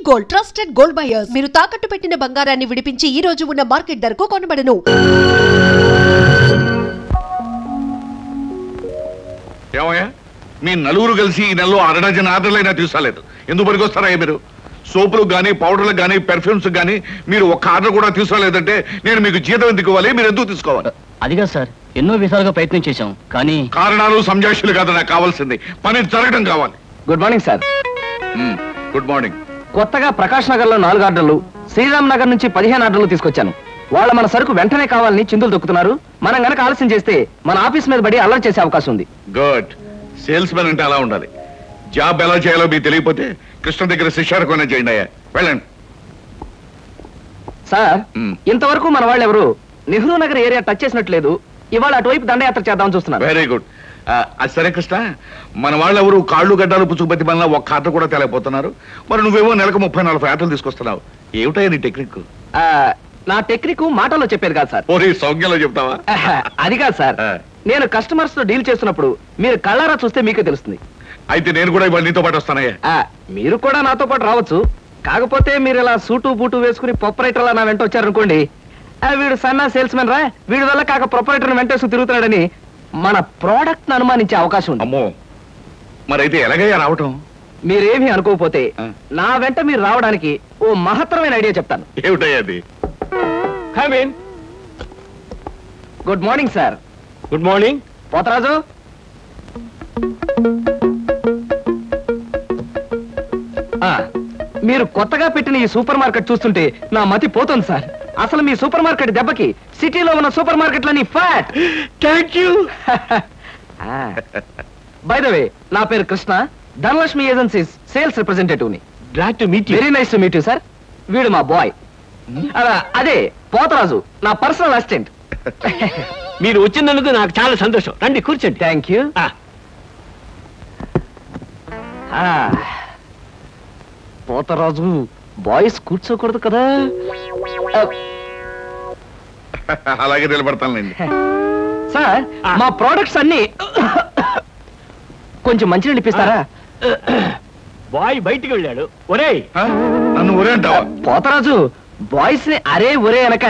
Gold trusted gold buyers మీరు తాకట్టు పెట్టిన బంగారాన్ని విడిపించి ఈ రోజు ఉన్న మార్కెట్ ధరకు కొనబడను. ఏమయ్యా మీ నలుగురు కలిసి ఈ నెలలో అరడజన ఆర్డర్లైనా తీసుకోలేదు. ఎందుకు పనికొస్తారా మీరు? సోపులకు కానీ పౌడర్లకు కానీ పెర్ఫ్యూమ్స్ కానీ మీరు ఒక్క ఆర్డర్ కూడా తీసుకోలేదంటే నేను మీకు జీతం ఎందుకు ఇవ్వాలి? మీరు ఎందుకు తీసుకోవాలి? అదిగా సార్, ఎన్నో విధాలుగా ప్రయత్నం చేశాం కానీ కారణాలు సంజాషులు కాదు నాకు కావాల్సింది, పని జరగడం కావాలి. Good morning sir. Good morning. కొత్తగా ప్రకాష్ నగర్ లో 4 ఆర్డర్లు, శ్రీరామ్ నగర్ నుంచి 15 ఆర్డర్లు తీసుకొచ్చాను. వాళ్ళ మన సరుకు వెంటనే కావాలని చిందులు తొక్కుతున్నారు. మనం గనక ఆలస్యం చేస్తే మన ఆఫీస్ మీద పడి అల్లరి చేసే అవకాశం ఉంది. గుడ్. సేల్స్ మెన్ అంటే అలా ఉండాలి. జాబ్ ఎలా చేయాలో మీకు తెలియకపోతే కృష్ణ దగ్గర శిష్యారకమైనా చేయండి అయ్యా. వెళ్ళండి సార్. ఇంతవరకు మన వాళ్ళు ఎవరు నెహ్రూ నగర్ ఏరియా టచ్ చేసినట్లేదు. ఇవాళ అటువైపు దండయాత్ర చేద్దామని చూస్తున్నారు. Very good. అది సరే కృష్ణ, మన వాళ్ళు ఎవరు కాళ్ళు గడ్డాలు పుచ్చుకుపతి వల్ల ఒక్క ఆర్డర్ కూడా తెలియపోతున్నారు. మరి నువ్వేమో నెలకు 30-40 ఆర్డర్లు తీసుకొస్తున్నావు. ఏమిటయ్యా నీ టెక్నిక్? నా టెక్నిక్ మాటల్లో చెప్పేది కాదు సార్. ఓరి సౌజ్ఞలో చెప్తావా? అది కాదు సార్, నేను కస్టమర్స్ తో డీల్ చేస్తున్నప్పుడు మీరు కళ్ళారా చూస్తే మీకే తెలుస్తుంది. అయితే నేను కూడా ఇవాళ నీతో పాటు వస్తానయ్యా. మీరు కూడా నాతో పాటు రావచ్చు. కాకపోతే మీరు ఇలా సూటు బూటు వేసుకుని ప్రొపరేటర్లా నా వెంట వచ్చారనుకోండి, వీడు సన్నా సేల్స్ మెన్ రా, వీడి వల్ల కాక ప్రొపరేటర్ వెంటేసుకు తిరుగుతున్నాడని మన ప్రోడక్ట్ ను అనుమానించే అవకాశం ఉంది. అమ్మో, మరైతే ఎలాగయ్యా రావటం? మీరేమీ అనుకోకపోతే నా వెంట మీరు రావడానికి ఓ మహత్తరమైన ఐడియా చెప్తాను. ఏమిటయ్యా అది? Good morning sir. Good morning. Potharaju, మీరు కొత్తగా పెట్టిన ఈ సూపర్ మార్కెట్ చూస్తుంటే నా మతి పోతుంది సార్. అసలు మీ సూపర్ మార్కెట్ దెబ్బకి సిటీలో ఉన్న సూపర్ మార్కెట్లని ఫ్యాట్. Thank you. By the way, నా పేరు Krishna, Dhanalakshmi agencies sales representative ని. Glad to meet you. Very nice to meet you sir. వీడు మా బాయ్. అదే పోతరాజు, నా పర్సనల్ అసిస్టెంట్. మీరు వచ్చినందుకు నాకు చాలా సంతోషం. రండి కూర్చోండి. Thank you. పోతరాజు, బాయ్స్ కూర్చోకూడదు కదా. అలాగే నిలబడతానులేండి. సార్, మా ప్రోడక్ట్స్ అన్ని కొంచెం మంచినీళ్ళు ఇప్పిస్తారా? బాయ్ బయటికి వెళ్ళాడు. ఒరేయ్, నన్ను ఒరే అంటావా? పోతరాజు, బాయ్స్ ని అరే ఒరే అనక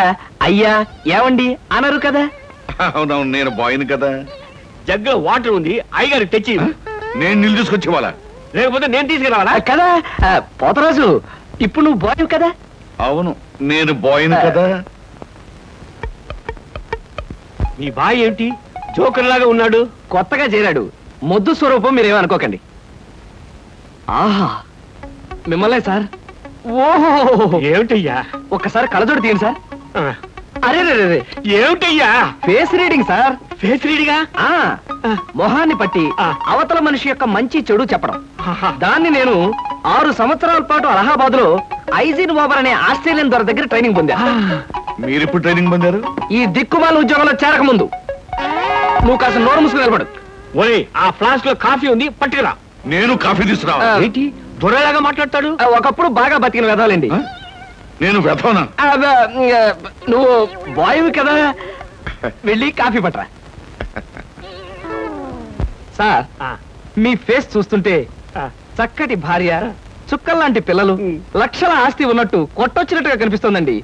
అయ్యా ఏమండి అనరు కదా. అవునవును, నేను బాయ్ని కదా. జగ్గులో వాటర్ ఉంది, అయ్యగారు తెచ్చి. నేను నీళ్ళు తీసుకొచ్చి ఇవ్వాలా? లేకపోతే నేను తీసుకురావాలా? కదా. పోతరాజు, ఇప్పుడు నువ్వు బాయ్ కదా? అవును, నేను బాయ్ని కదా. మీ బాయ్ ఏమిటి జోకర్ లాగా ఉన్నాడు? కొత్తగా చేరాడు, మొద్దు స్వరూపం, మీరేమనుకోకండి. ఆహా, మిమ్మల్నే సార్. ఓహో, ఏమిటయ్యా? ఒక్కసారి కళ్ళజోడు తీయండి సార్. అరే ఏమిటయ్యా? Face reading sir. ఫేస్ రీడింగా? మొహాన్ని పట్టి అవతల మనిషి యొక్క మంచి చెడు చెప్పడం. దాన్ని నేను 6 సంవత్సరాల పాటు అలహాబాద్ లో ఐజిన్ ఓబర్ అనే ఆస్ట్రేలియన్ దొర దగ్గర ట్రైనింగ్ పొందా. మీరు ఇప్పుడు ట్రైనింగ్ పొందారు? ఈ దిక్కుమాల ఉద్యోగంలో చేరక ముందు. నువ్వు కాస్త నోరు మూసుకుని నిలబడు. ఓయ్, ఆ ఫ్లాస్క్ లో కాఫీ ఉంది, పట్టుకురా. నేను కాఫీ తీసుకురా. ఏంటి దొరలాగా మాట్లాడతాడు? ఒకప్పుడు బాగా బతికిన వెదవాలండి. నేను వెధవనా? నువ్వు బాయ్ కదా, వెళ్ళి కాఫీ పట్టరా. సార్, మీ ఫేస్ చూస్తుంటే చక్కటి భార్య, చుక్కల్లాంటి పిల్లలు, లక్షల ఆస్తి ఉన్నట్టు కొట్టొచ్చినట్టుగా కనిపిస్తోందండి.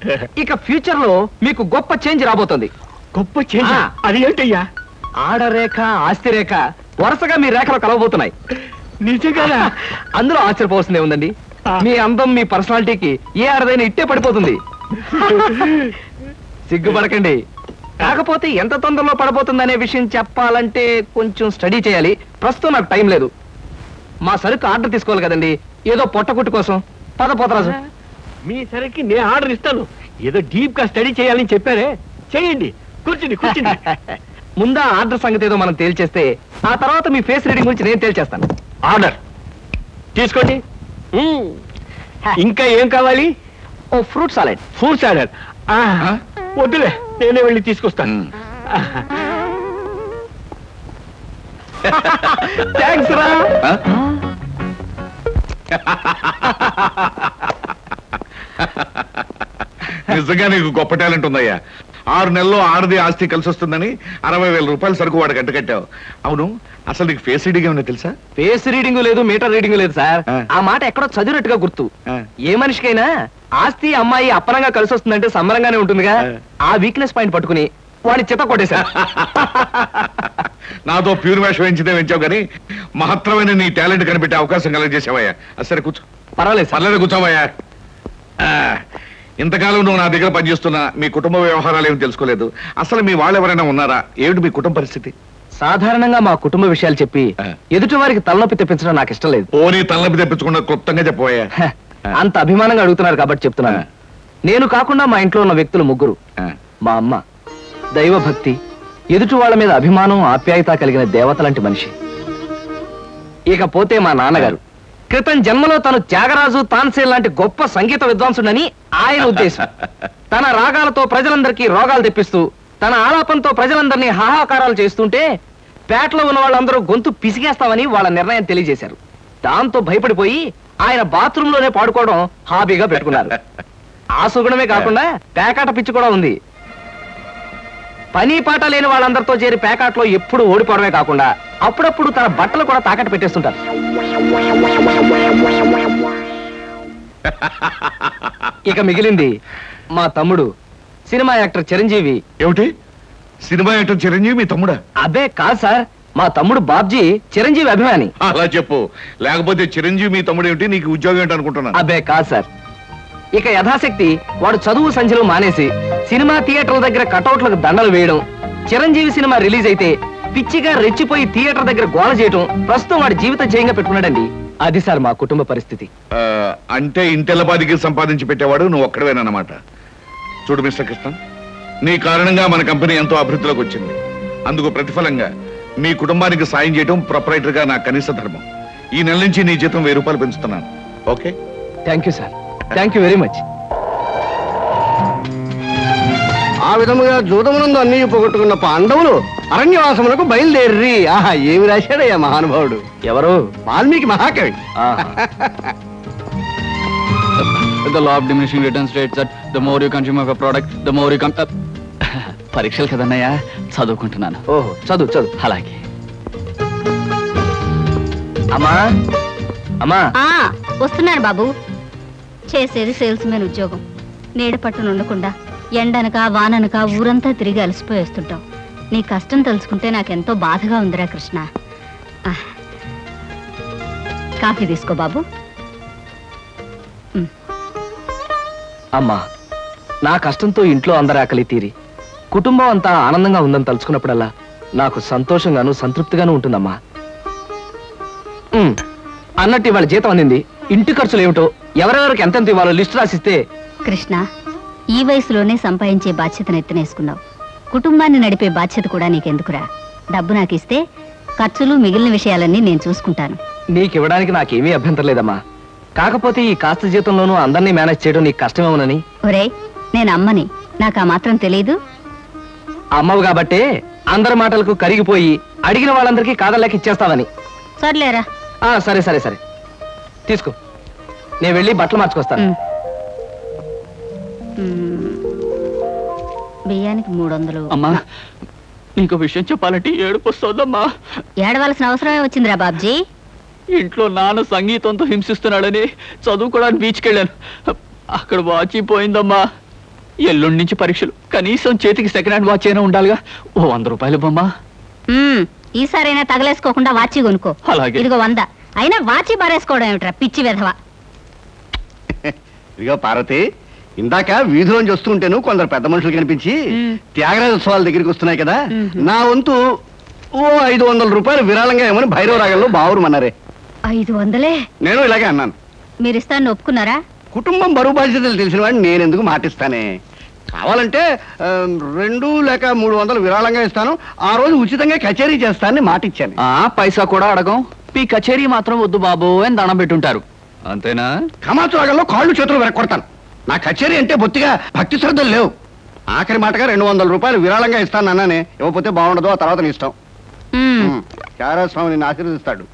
ఇక ఫ్యూచర్ లో మీకు గొప్ప చేంజ్ రాబోతుంది. గొప్ప చేంజ్? అది ఏంటయ్యా? ఆడరేఖ, ఆస్తి రేఖ వరుసగా మీ రేఖలో కలవబోతున్నాయి. నిజంగా? అందులో ఆశ్చర్యపోవాల్సిందే ఉందండి. మీ అందం, మీ పర్సనాలిటీకి ఏ ఆడదైనా ఇట్టే పడిపోతుంది. సిగ్గుపడకండి. కాకపోతే ఎంత తొందరలో పడబోతుందనే విషయం చెప్పాలంటే కొంచెం స్టడీ చేయాలి. ప్రస్తుతం నాకు టైం లేదు. మా సరుకు ఆర్డర్ తీసుకోవాలి కదండి, ఏదో పొట్టకుట్టు కోసం. పద పోతరాజు. మీ సరికి నేను ఆర్డర్ ఇస్తాను. ఏదో డీప్ గా స్టడీ చేయాలని చెప్పారే, చేయండి. కూర్చుని కూర్చుని. ముందా ఆర్డర్ సంగతి ఏదో మనం తేల్చేస్తే ఆ తర్వాత మీ ఫేస్ రీడింగ్ గురించి నేను తేల్చేస్తాను. ఆర్డర్ తీసుకోండి. ఇంకా ఏం కావాలి? ఓ ఫ్రూట్ సాలెడ్. ఫ్రూట్ సాలెడ్ వద్దులే, నేనే వెళ్ళి తీసుకొస్తాను. థ్యాంక్స్ రా. నిజంగా నీకు గొప్ప టాలెంట్ ఉందయ్యా. 6 నెలల్లో ఆడది ఆస్తి కలిసి వస్తుందని 60,000 రూపాయల సరుకు వాడికి అంటకట్టావు. అవును, అసలు నీకు ఫేస్ రీడింగ్ ఏమన్నా తెలుసా? ఫేస్ రీడింగ్ లేదు, మీటర్ రీడింగ్ లేదు సార్. ఆ మాట ఎక్కడో చదివినట్టుగా గుర్తు. ఏ మనిషికైనా ఆస్తి అమ్మాయి అప్పనంగా కలిసి వస్తుందంటే సంబరంగానే ఉంటుందిగా. ఆ వీక్నెస్ పాయింట్ పట్టుకుని వాడిని చిత్త కొట్టేశా. నాతో ప్యూర్ వేషం వేయించావు కానీ మహత్తరమైన నీ టాలెంట్ కనిపెట్టే అవకాశం కలగజేసావయ్యా. సరే కూర్చో. పర్వాలేదు సార్. పర్లేదు కూర్చోవయ్యా. ఇంతకాలం నువ్వు నా దగ్గర పనిచేస్తున్నా మీ కుటుంబ వ్యవహారాలు ఏమి తెలుసుకోలేదు. అసలు మీ వాళ్ళు ఎవరైనా ఉన్నారా? ఏమిటి మీ కుటుంబ పరిస్థితి? సాధారణంగా మా కుటుంబ విషయాలు చెప్పి ఎదుటి వారికి తలనొప్పి తెప్పించడం నాకు ఇష్టం లేదు. ఓ నీ తలనొప్పి తెప్పించకుండా క్లుప్తంగా చెప్పబోయా. అంత అభిమానంగా అడుగుతున్నారు కాబట్టి చెప్తున్నాను. నేను కాకుండా మా ఇంట్లో ఉన్న వ్యక్తులు ముగ్గురు. మా అమ్మ దైవభక్తి, ఎదుటి వాళ్ళ మీద అభిమానం, ఆప్యాయత కలిగిన దేవత లాంటి మనిషి. ఇకపోతే మా నాన్నగారు క్రితం జన్మలో తను త్యాగరాజు, తాన్సేన్ లాంటి గొప్ప సంగీత విద్వాంసుడని ఆయన ఉద్దేశం. తన రాగాలతో ప్రజలందరికీ రోగాలు తెప్పిస్తూ, తన ఆలాపంతో ప్రజలందరినీ హాహాకారాలు చేస్తుంటే పేటలో ఉన్న వాళ్ళందరూ గొంతు పిసిగేస్తామని వాళ్ళ నిర్ణయం తెలియజేశారు. దాంతో భయపడిపోయి ఆయన బాత్రూమ్ లోనే పాడుకోవడం హాబీగా పెట్టుకున్నారు. ఆ సుగుణమే కాకుండా పేకాట పిచ్చి కూడా ఉంది. పని పాట లేని వాళ్ళందరితో చేరి పేకాట్లో ఎప్పుడు ఓడిపోవడమే కాకుండా అప్పుడప్పుడు తన బట్టలు కూడా తాకట్టు పెట్టేస్తుంటారు. ఇక మిగిలింది మా తమ్ముడు సినిమా యాక్టర్ చిరంజీవి. ఏమిటి సినిమా యాక్టర్ చిరంజీవి మీ తమ్ముడా? అబ్బే కాదు సార్, మా తమ్ముడు బాబ్జీ చిరంజీవి అభిమాని. అలా చెప్పు, లేకపోతే చిరంజీవి మీ తమ్ముడు ఏమిటి, నీకు ఉద్యోగం ఏంటి అనుకుంటున్నాను. అబ్బే కాదు సార్, ఇక యథాశక్తి వాడు చదువు సంధ్యలు మానేసి సినిమా థియేటర్ల దగ్గర కటౌట్లకు దండలు వేయడం, చిరంజీవి సినిమా రిలీజ్ అయితే పిచ్చిగా రెచ్చిపోయి థియేటర్ దగ్గర గోల చేయడం ప్రస్తుతం వాడి జీవిత జయంగా పెట్టుకున్నాడండి. అది సార్ మా కుటుంబ పరిస్థితి. అంటే ఇంటెల్లపాదికి సంపాదించి పెట్టేవాడు నువ్వు ఒక్కడవేనన్నమాట. చూడు మిస్టర్ కృష్ణ, నీ కారణంగా మన కంపెనీ ఎంతో అభివృద్ధిలోకి వచ్చింది. అందుకు ప్రతిఫలంగా మీ కుటుంబానికి సాయం చేయడం ప్రొపరైటర్ గా నా కనీస ధర్మం. ఈ నెల నుంచి నీ జీతం 1000 రూపాయలు పెంచుతున్నాను. Okay? Thank you sir, thank you very much. ఆ విధముగా జూదమునందు అన్ని పోగొట్టుకున్న పాండవులు అరణ్యవాసములకు బయలుదేర్రి. ఆహా, ఏమి రాశాడయ్యా మహానుభావుడు. ఎవరు? వాల్మీకి మహాకవి. The law of diminishing returns states that the more you consume of a product, the more you పరీక్షలు కదన్నయ్యా, చదువుకుంటున్నాను. ఓహో, చదువు చదువు. అలాగే. అమ్మా అమ్మా. వస్తున్నాను బాబు. చేసేది సేల్స్ మెన్ ఉద్యోగం. నీడ పట్టున ఉండకుండా ఎండనక వాననక ఊరంతా తిరిగి అలసిపోయేస్తుంటాం. నీ కష్టం తెలుసుకుంటే నాకెంతో బాధగా ఉందిరా కృష్ణ. కాఫీ తీసుకో బాబు. అమ్మా, నా కష్టంతో ఇంట్లో అందరి ఆకలి తీరి కుటుంబం అంతా ఆనందంగా ఉందని తలుచుకున్నప్పుడల్లా నాకు సంతోషంగాను సంతృప్తిగాను ఉంటుందమ్మా. అన్నట్టు ఇవాళ జీతం అందింది. ఇంటి ఖర్చులు ఏమిటో, ఎవరెవరికి ఎంతెంత ఇవ్వాలో లిస్టు రాసిస్తే. కృష్ణ, ఈ వయసులోనే సంపాదించే బాధ్యతను ఎత్తనేసుకున్నావు. కుటుంబాన్ని నడిపే బాధ్యత కూడా నీకెందుకురా? డబ్బు నాకు ఇస్తే ఖర్చులు మిగిలిన విషయాలన్నీ నేను చూసుకుంటాను. నీకివ్వడానికి నాకేమీ అభ్యంతరం లేదమ్మా. కాకపోతే ఈ కాస్త జీతంలోనూ అందరినీ మేనేజ్ చేయడం నీకు కష్టమేమోనని. ఒరే, నేను అమ్మని, నాకు ఆ మాత్రం తెలీదు. అమ్మవు కాబట్టే అందరి మాటలకు కరిగిపోయి అడిగిన వాళ్ళందరికీ కాదలేక ఇచ్చేస్తావని. సర్లేరా. సరే సరే సరే, తీసుకో. నేను వెళ్ళి బట్టలు మార్చుకొస్తాను. బియ్యానికి 300. అమ్మా, నీకు విషయం చెప్పాలంటే ఏడుపు వస్తుందమ్మా. ఏడవలసిన అవసరమే వచ్చిందిరా బాబ్జీ. ఇంట్లో నాన్న సంగీతంతో హింసిస్తున్నాడని చదువుకోవడానికి బీచ్కి వెళ్ళాను. అక్కడ వాచ్ పోయిందమ్మా. ఎల్లుండి నుంచి పరీక్షలు. కనీసం చేతికి సెకండ్ హ్యాండ్ వాచ్ అయినా ఉండాలిగా. ఓ 100 రూపాయలు బొమ్మా. ఈసారైనా తగలేసుకోకుండా వాచి కొనుక్కో. అలాగే. ఇదిగో 100. అయినా వాచి బారేసుకోవడం ఏమిట్రా పిచ్చి వెధవ. ఇదిగో పార్వతి, ఇందాక వీధిలోంచి వస్తుంటేను కొందరు పెద్ద మనుషులు కనిపించి త్యాగరాజోత్సవాల దగ్గరికి వస్తున్నాయి కదా, నా వంతు ఓ 500 రూపాయలు విరాళంగా ఏమని భైరవ రాగంలో బావురమన్నారే. 500? నేను ఇలాగే అన్నాను. మీరిస్తాను ఒప్పుకున్నారా? కుటుంబం బరువు బాధ్యతలు తెలిసిన వాడిని నేనెందుకు మాటిస్తానే. కావాలంటే 2 లేక 300 విరాళంగా ఇస్తాను. ఆ రోజు ఉచితంగా కచేరీ చేస్తానని మాటిచ్చాను. పైసా కూడా అడగం. మీ కచేరీ మాత్రం వద్దు బాబు అని దండం పెట్టుంటారు. అంతేనా? కమాతు రాగంలో కాళ్ళు చేతులు వెరక్కొడతాను. నా కచేరీ అంటే బొత్తిగా భక్తి శ్రద్ధలు లేవు. ఆఖరి మాటగా 200 రూపాయలు విరాళంగా ఇస్తాను అన్నానే. ఇవ్వకపోతే బాగుండదు, ఆ తర్వాత నీ ఇష్టం. త్యాగరాజ స్వామి నిన్ను ఆశీర్వదిస్తాడు.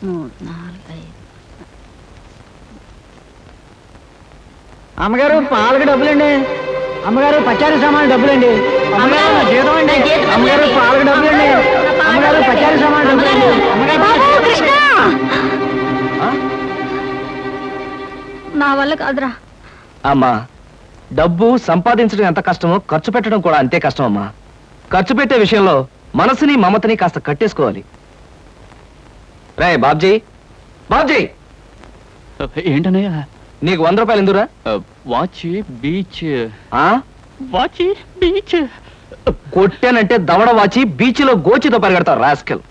3, 4, 5. అమ్మగారు పాలకు డబ్బులండి. అమ్మగారు పచారీ సామాన్ డబ్బులండి. అమ్మగారు నా జీతం అండి. అమ్మగారు పాలకు డబ్బులండి. అమ్మగారు పచారీ సామాన్ డబ్బులండి. నా వల్ల కాదురా. అమ్మా, డబ్బు సంపాదించడం ఎంత కష్టమో ఖర్చు పెట్టడం కూడా అంతే కష్టం అమ్మా. ఖర్చు పెట్టే విషయంలో మనసుని మమతని కాస్త కట్టేసుకోవాలి. రే బాబ్జీ, బాబ్జీ, ఏంటనయ్యా? నీకు 100 రూపాయలు ఎందురా? Watch beach. ఆ? Watch beach. కొట్టానంటే దవడ వాచి బీచ్లో గోచితో పరిగెడతావు రాస్కెల్.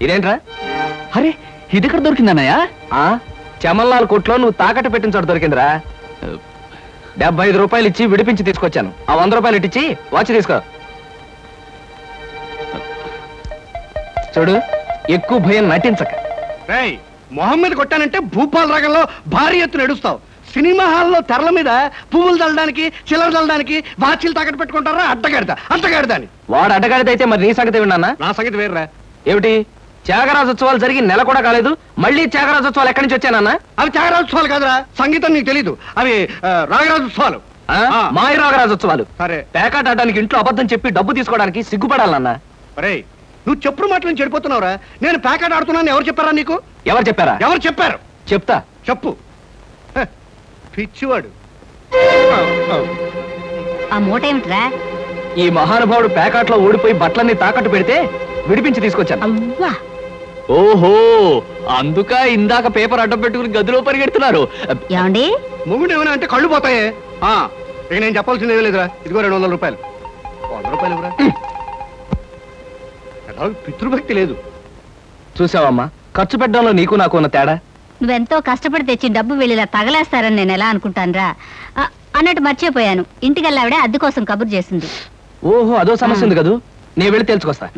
ఇదేంట్రా? అరే, ఇది ఎక్కడ దొరికిందన్నయ్యా? ఆ చమల్లాల్ కొట్లో నువ్వు తాకట్టు పెట్టిన చోట దొరికిందిరా. 75 రూపాయలు ఇచ్చి విడిపించి తీసుకొచ్చాను. ఆ 100 రూపాయలు ఇట్టించి వాచ్ తీసుకో. చూడు, ఎక్కువ భయం నటించక. రేయ్, మొహం మీద కొట్టానంటే భూపాల్ రాగంలో భారీ ఎత్తున ఎడుస్తావు. సినిమా హాల్లో తెరల మీద పువ్వులు చల్లడానికి, చిల్లర చల్లడానికి వాచీలు తాకట్టు పెట్టుకుంటారా? అడ్డగాడిదా అని. వాడు అడ్డగాడిదైతే మరి నీ సంగతి విన్నానా? నా సంగతి వేర్రా. ఏమిటి, త్యాగరాజోత్సవాలు జరిగి నెల కూడా కాలేదు, మళ్ళీ త్యాగరాజోత్సవాలు ఎక్కడి నుంచి వచ్చానన్నా? అవి త్యాగరాజోత్సవాలు కాదురా, సంగీతం నీకు తెలీదు. అవి రాగరాజోత్సవాలు. మాయ రాగరాజోత్సవాలు. సరే, పేకాట ఆడడానికి ఇంట్లో అబద్ధం చెప్పి డబ్బు తీసుకోవడానికి సిగ్గుపడాలన్నా? రే, నువ్వు చెప్పుడు మాటలను చెడిపోతున్నావురా. నేను ప్యాకెట్ ఆడుతున్నాను ఎవరు చెప్పారా నీకు? ఎవరు చెప్పారా? ఎవరు చెప్పారు? చెప్తా, చెప్పు. హ, పిచ్చివాడు. ఆ మూట ఏమిట్రా? ఈ మహానుభావుడు పేకాట్లో ఓడిపోయి బట్టలన్నీ తాకట్టు పెడితే విడిపించి తీసుకొచ్చాను. అవ్వా, ఓహో, అందుక ఇందాక పేపర్ అడ్డం పెట్టుకుని గదిలో పరిగెడుతున్నారు. ఏమండి? మొగుడు ఏమైనా అంటే కళ్ళు పోతాయే. ఇక నేను చెప్పాల్సింది ఏమీ లేదురా. ఇదిగో 200 రూపాయలు. 100 రూపాయలు ఇవ్వరా. పితృభక్తి లేదు. చూసావమ్మా, ఖర్చు పెట్టడంలో నీకు నాకు ఉన్న తేడా. నువ్వెంతో కష్టపడి తెచ్చి డబ్బు వెళ్ళిలా తగలేస్తారని నేను ఎలా అనుకుంటానురా. అన్నట్టు మర్చిపోయాను, ఇంటికెళ్ళావిడే అద్దె కోసం కబురు చేసింది. ఓహో, అదో సమస్య ఉంది కదూ. నేను వెళ్ళి తెలుసుకొస్తా.